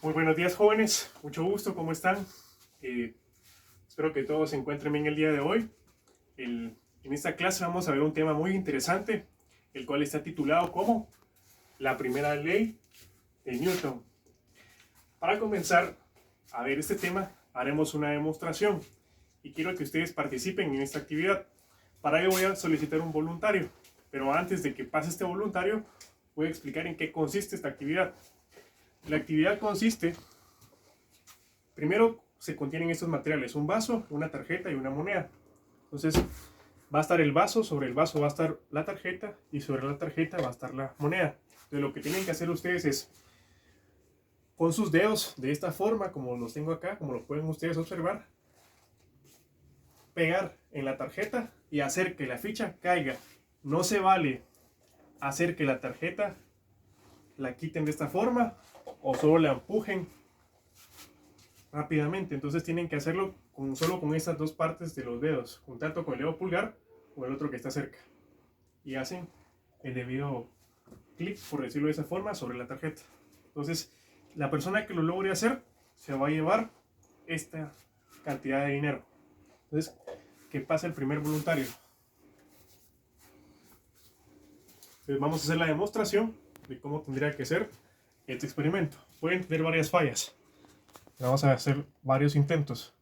Muy buenos días, jóvenes, mucho gusto, ¿cómo están? Espero que todos se encuentren bien el día de hoy. En esta clase vamos a ver un tema muy interesante, el cual está titulado como la primera ley de Newton. Para comenzar a ver este tema, haremos una demostración y quiero que ustedes participen en esta actividad. Para ello voy a solicitar un voluntario, pero antes de que pase este voluntario, voy a explicar en qué consiste esta actividad. La actividad consiste, primero se contienen estos materiales, un vaso, una tarjeta y una moneda. Entonces va a estar el vaso, sobre el vaso va a estar la tarjeta y sobre la tarjeta va a estar la moneda. Entonces lo que tienen que hacer ustedes es, con sus dedos, de esta forma, como los tengo acá, como lo pueden ustedes observar, pegar en la tarjeta y hacer que la ficha caiga. No se vale hacer que la tarjeta la quiten de esta forma o solo la empujen rápidamente. Entonces tienen que hacerlo solo con estas dos partes de los dedos, un tanto con el dedo pulgar o el otro que está cerca, y hacen el debido clic, por decirlo de esa forma, sobre la tarjeta. Entonces la persona que lo logre hacer se va a llevar esta cantidad de dinero. Entonces, que pase el primer voluntario. Entonces, vamos a hacer la demostración de cómo tendría que ser este experimento. Pueden tener varias fallas. Vamos a hacer varios intentos.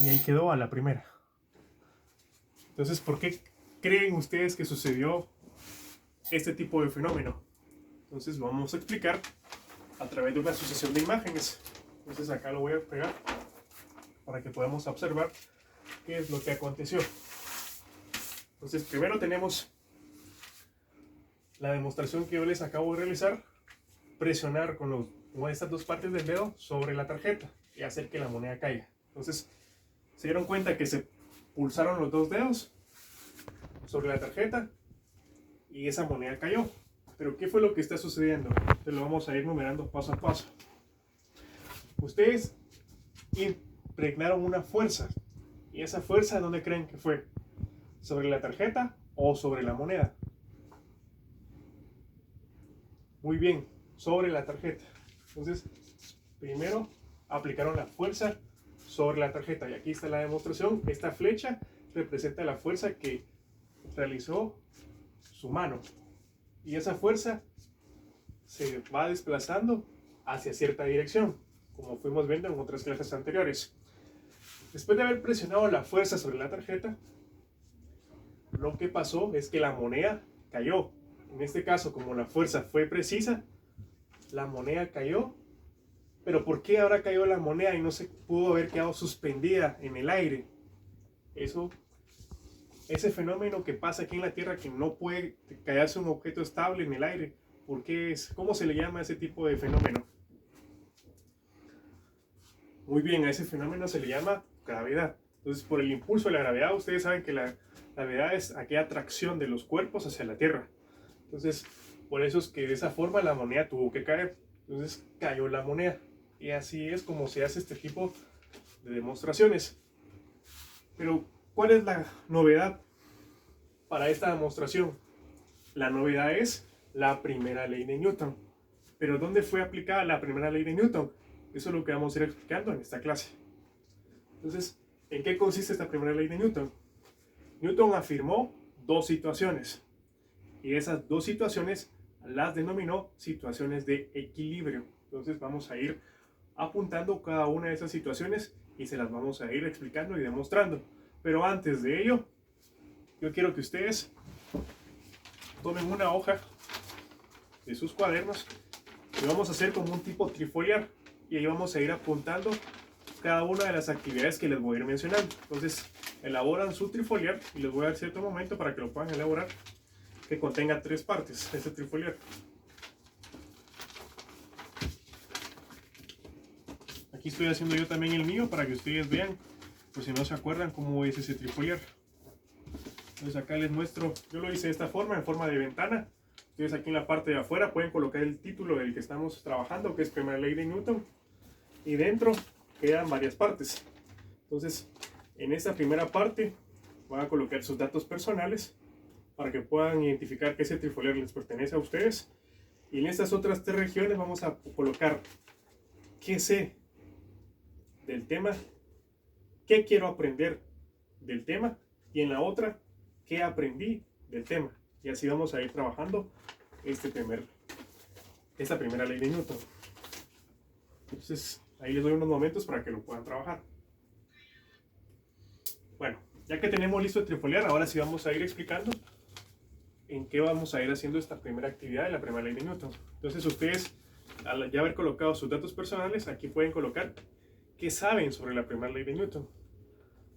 Y ahí quedó a la primera. Entonces, ¿por qué creen ustedes que sucedió este tipo de fenómeno? Entonces, lo vamos a explicar a través de una sucesión de imágenes. Entonces, acá lo voy a pegar para que podamos observar qué es lo que aconteció. Entonces, primero tenemos la demostración que yo les acabo de realizar. Presionar con estas dos partes del dedo sobre la tarjeta y hacer que la moneda caiga. Entonces, se dieron cuenta que se pulsaron los dos dedos sobre la tarjeta y esa moneda cayó. Pero ¿qué fue lo que está sucediendo? Entonces lo vamos a ir numerando paso a paso. Ustedes impregnaron una fuerza. ¿Y esa fuerza dónde creen que fue? ¿Sobre la tarjeta o sobre la moneda? Muy bien, sobre la tarjeta. Entonces, primero aplicaron la fuerza sobre la tarjeta. Y aquí está la demostración. Esta flecha representa la fuerza que realizó su mano. Y esa fuerza se va desplazando hacia cierta dirección, como fuimos viendo en otras clases anteriores. Después de haber presionado la fuerza sobre la tarjeta, lo que pasó es que la moneda cayó. En este caso, como la fuerza fue precisa, la moneda cayó. Pero ¿por qué ahora cayó la moneda y no se pudo haber quedado suspendida en el aire? Ese fenómeno que pasa aquí en la Tierra, que no puede caerse un objeto estable en el aire. ¿Por qué es? ¿Cómo se le llama a ese tipo de fenómeno? Muy bien, a ese fenómeno se le llama gravedad. Entonces, por el impulso de la gravedad, ustedes saben que la gravedad es aquella atracción de los cuerpos hacia la Tierra. Entonces, por eso es que de esa forma la moneda tuvo que caer. Entonces, cayó la moneda. Y así es como se hace este tipo de demostraciones. Pero, ¿cuál es la novedad para esta demostración? La novedad es la primera ley de Newton. Pero ¿dónde fue aplicada la primera ley de Newton? Eso es lo que vamos a ir explicando en esta clase. Entonces, ¿en qué consiste esta primera ley de Newton? Newton afirmó dos situaciones. Y esas dos situaciones las denominó situaciones de equilibrio. Entonces vamos a ir apuntando cada una de esas situaciones y se las vamos a ir explicando y demostrando. Pero antes de ello, yo quiero que ustedes tomen una hoja de sus cuadernos y vamos a hacer como un tipo trifoliar. Y ahí vamos a ir apuntando cada una de las actividades que les voy a ir mencionando. Entonces, elaboran su trifoliar y les voy a dar cierto momento para que lo puedan elaborar, que contenga 3 partes, este trifoliar. Aquí estoy haciendo yo también el mío para que ustedes vean, pues si no se acuerdan cómo es ese trifoliar. Entonces acá les muestro, yo lo hice de esta forma, en forma de ventana. Ustedes aquí en la parte de afuera pueden colocar el título del que estamos trabajando, que es Primera Ley de Newton. Y dentro quedan varias partes. Entonces, en esta primera parte van a colocar sus datos personales para que puedan identificar que ese trifoliar les pertenece a ustedes. Y en estas otras 3 regiones vamos a colocar qué sé del tema, qué quiero aprender del tema, y en la otra, qué aprendí del tema. Y así vamos a ir trabajando esta primera ley de Newton. Entonces, ahí les doy unos momentos para que lo puedan trabajar. Bueno, ya que tenemos listo el trifoliar, ahora sí vamos a ir explicando en qué vamos a ir haciendo esta primera actividad de la primera ley de Newton. Entonces, ustedes, al ya haber colocado sus datos personales, aquí pueden colocar qué saben sobre la primera ley de Newton.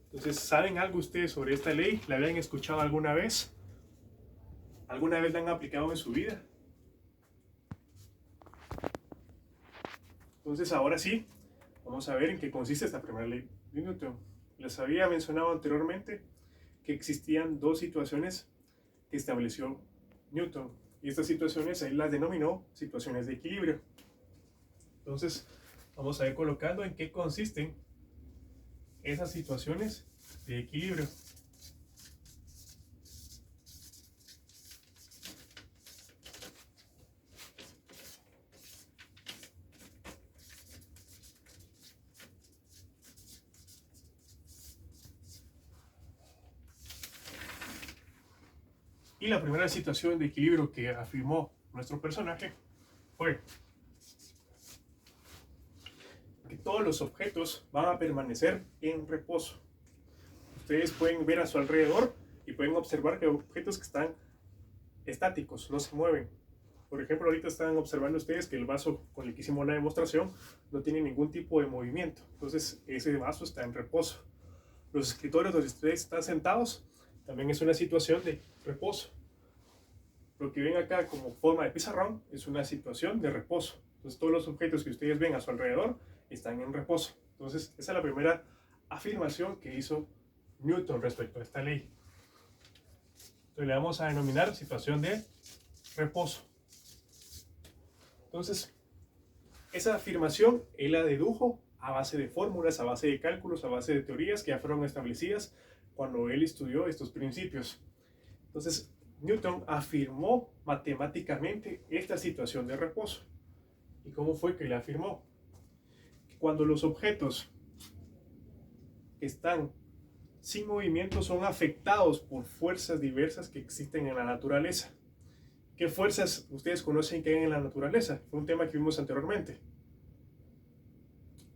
Entonces, ¿saben algo ustedes sobre esta ley? ¿La habían escuchado alguna vez? ¿Alguna vez la han aplicado en su vida? Entonces, ahora sí, vamos a ver en qué consiste esta primera ley de Newton. Les había mencionado anteriormente que existían 2 situaciones que estableció Newton. Y estas situaciones él las denominó situaciones de equilibrio. Entonces, vamos a ir colocando en qué consisten esas situaciones de equilibrio. Y la primera situación de equilibrio que afirmó nuestro personaje fue que todos los objetos van a permanecer en reposo. Ustedes pueden ver a su alrededor y pueden observar que hay objetos que están estáticos, no se mueven. Por ejemplo, ahorita están observando ustedes que el vaso con el que hicimos la demostración no tiene ningún tipo de movimiento. Entonces, ese vaso está en reposo. Los escritorios donde ustedes están sentados también es una situación de reposo. Lo que ven acá como forma de pizarrón es una situación de reposo. Entonces, todos los objetos que ustedes ven a su alrededor están en reposo. Entonces, esa es la primera afirmación que hizo Newton respecto a esta ley. Entonces, le vamos a denominar situación de reposo. Entonces, esa afirmación él la dedujo a base de fórmulas, a base de cálculos, a base de teorías que ya fueron establecidas cuando él estudió estos principios. Entonces, Newton afirmó matemáticamente esta situación de reposo. ¿Y cómo fue que la afirmó? Cuando los objetos que están sin movimiento son afectados por fuerzas diversas que existen en la naturaleza. ¿Qué fuerzas ustedes conocen que hay en la naturaleza? Fue un tema que vimos anteriormente.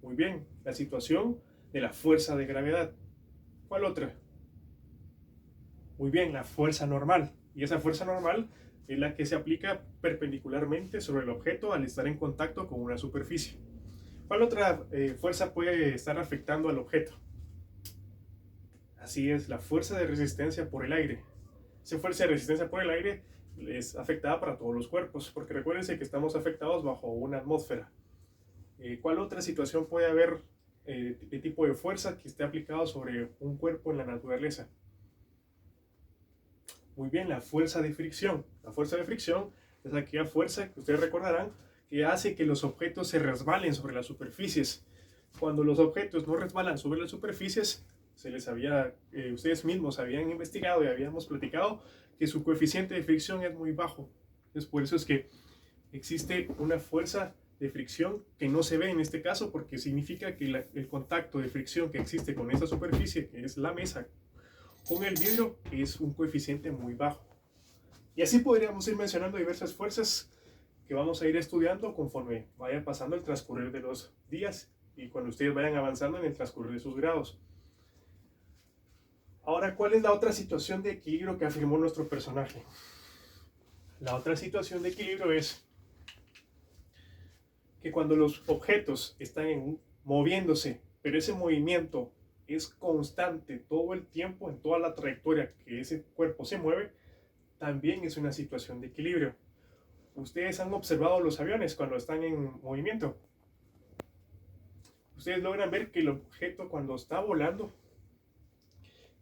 Muy bien, la situación de la fuerza de gravedad. ¿Cuál otra? Muy bien, la fuerza normal. Y esa fuerza normal es la que se aplica perpendicularmente sobre el objeto al estar en contacto con una superficie. ¿Cuál otra fuerza puede estar afectando al objeto? Así es, la fuerza de resistencia por el aire. Esa fuerza de resistencia por el aire es afectada para todos los cuerpos, porque recuérdense que estamos afectados bajo una atmósfera. ¿Cuál otra situación puede haber de tipo de fuerza que esté aplicado sobre un cuerpo en la naturaleza? Muy bien, la fuerza de fricción. La fuerza de fricción es aquella fuerza que ustedes recordarán que hace que los objetos se resbalen sobre las superficies. Cuando los objetos no resbalan sobre las superficies, ustedes mismos habían investigado y habíamos platicado que su coeficiente de fricción es muy bajo. Entonces, por eso es que existe una fuerza de fricción que no se ve en este caso, porque significa que el contacto de fricción que existe con esa superficie, que es la mesa, con el vidrio, es un coeficiente muy bajo. Y así podríamos ir mencionando diversas fuerzas que vamos a ir estudiando conforme vaya pasando el transcurrir de los días y cuando ustedes vayan avanzando en el transcurrir de sus grados. Ahora, ¿cuál es la otra situación de equilibrio que afirmó nuestro personaje? La otra situación de equilibrio es que cuando los objetos están moviéndose, pero ese movimiento es constante todo el tiempo, en toda la trayectoria que ese cuerpo se mueve, también es una situación de equilibrio. Ustedes han observado los aviones cuando están en movimiento. Ustedes logran ver que el objeto cuando está volando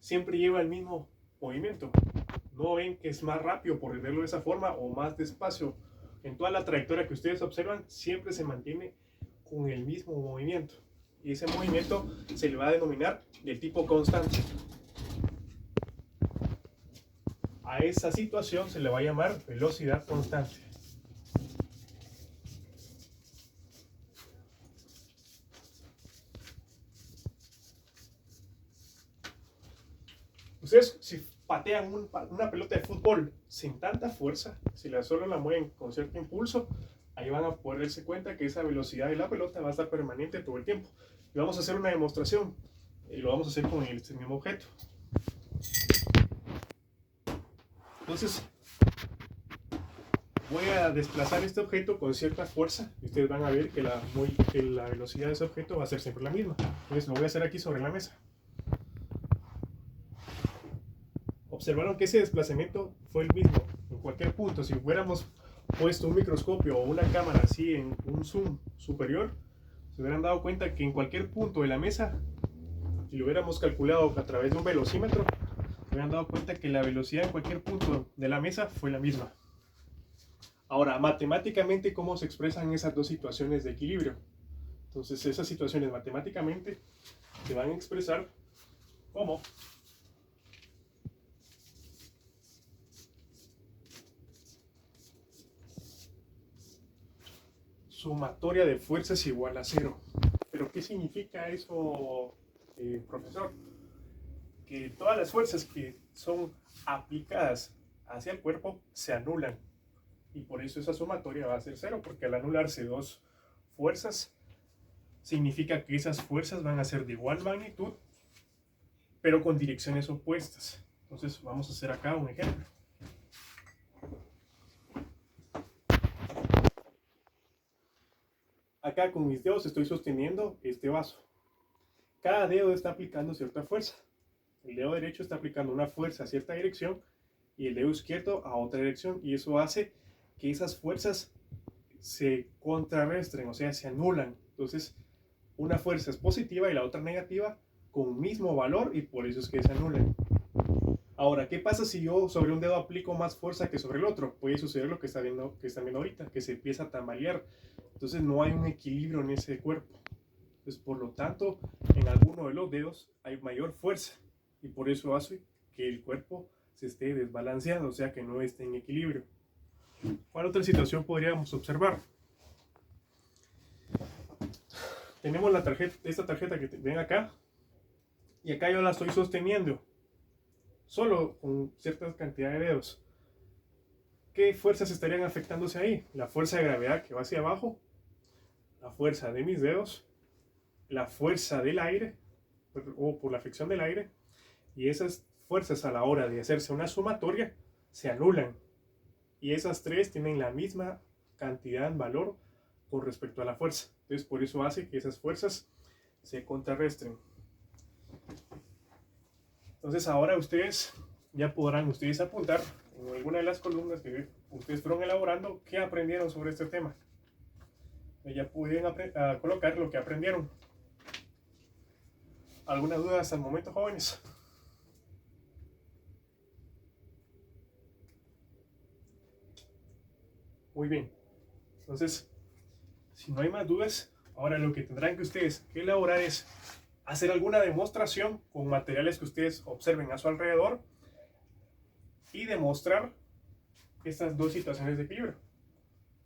siempre lleva el mismo movimiento. No ven que es más rápido, por verlo de esa forma, o más despacio. En toda la trayectoria que ustedes observan, siempre se mantiene con el mismo movimiento. Y ese movimiento se le va a denominar de tipo constante. A esa situación se le va a llamar velocidad constante. Ustedes, si patean una pelota de fútbol sin tanta fuerza, si solo la mueven con cierto impulso, ahí van a poder darse cuenta que esa velocidad de la pelota va a estar permanente todo el tiempo. Y vamos a hacer una demostración, y lo vamos a hacer con este mismo objeto. Entonces, voy a desplazar este objeto con cierta fuerza y ustedes van a ver que la velocidad de ese objeto va a ser siempre la misma. Entonces lo voy a hacer aquí sobre la mesa. Observaron que ese desplazamiento fue el mismo en cualquier punto. Si hubiéramos puesto un microscopio o una cámara así en un zoom superior, se hubieran dado cuenta que en cualquier punto de la mesa, si lo hubiéramos calculado a través de un velocímetro, se hubieran dado cuenta que la velocidad en cualquier punto de la mesa fue la misma. Ahora, matemáticamente, ¿cómo se expresan esas dos situaciones de equilibrio? Entonces, esas situaciones matemáticamente se van a expresar como sumatoria de fuerzas igual a cero. ¿Pero qué significa eso, profesor? Que todas las fuerzas que son aplicadas hacia el cuerpo se anulan. Y por eso esa sumatoria va a ser cero, porque al anularse dos fuerzas, significa que esas fuerzas van a ser de igual magnitud, pero con direcciones opuestas. Entonces vamos a hacer acá un ejemplo. Acá con mis dedos estoy sosteniendo este vaso. Cada dedo está aplicando cierta fuerza. El dedo derecho está aplicando una fuerza a cierta dirección y el dedo izquierdo a otra dirección, y eso hace que esas fuerzas se contrarresten, o sea, se anulan. Entonces, una fuerza es positiva y la otra negativa con mismo valor, y por eso es que se anulan. Ahora, ¿qué pasa si yo sobre un dedo aplico más fuerza que sobre el otro? Puede suceder lo que están viendo ahorita, que se empieza a tambalear. Entonces no hay un equilibrio en ese cuerpo. Entonces, por lo tanto, en alguno de los dedos hay mayor fuerza, y por eso hace que el cuerpo se esté desbalanceando, o sea, que no esté en equilibrio. ¿Cuál otra situación podríamos observar? Tenemos esta tarjeta que ven acá, y acá yo la estoy sosteniendo solo con cierta cantidad de dedos. ¿Qué fuerzas estarían afectándose ahí? La fuerza de gravedad que va hacia abajo, la fuerza de mis dedos, la fuerza del aire, o por la fricción del aire, y esas fuerzas a la hora de hacerse una sumatoria se anulan. Y esas tres tienen la misma cantidad en valor con respecto a la fuerza. Entonces, por eso hace que esas fuerzas se contrarresten. Entonces, ahora ustedes ya podrán apuntar en alguna de las columnas que ustedes fueron elaborando qué aprendieron sobre este tema. Ya pueden colocar lo que aprendieron. ¿Alguna duda hasta el momento, jóvenes? Muy bien. Entonces, si no hay más dudas, ahora lo que tendrán que ustedes que elaborar es hacer alguna demostración con materiales que ustedes observen a su alrededor y demostrar estas dos situaciones de equilibrio,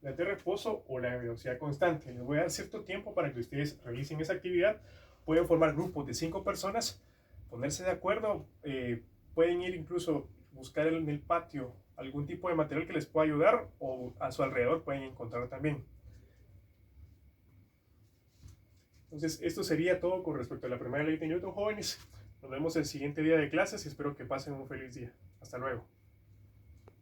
la de reposo o la de velocidad constante. Les voy a dar cierto tiempo para que ustedes realicen esa actividad. Pueden formar grupos de 5 personas, ponerse de acuerdo, pueden ir incluso buscar en el patio algún tipo de material que les pueda ayudar, o a su alrededor pueden encontrar también. Entonces, esto sería todo con respecto a la primera ley de Newton, jóvenes. Nos vemos el siguiente día de clases y espero que pasen un feliz día. Hasta luego.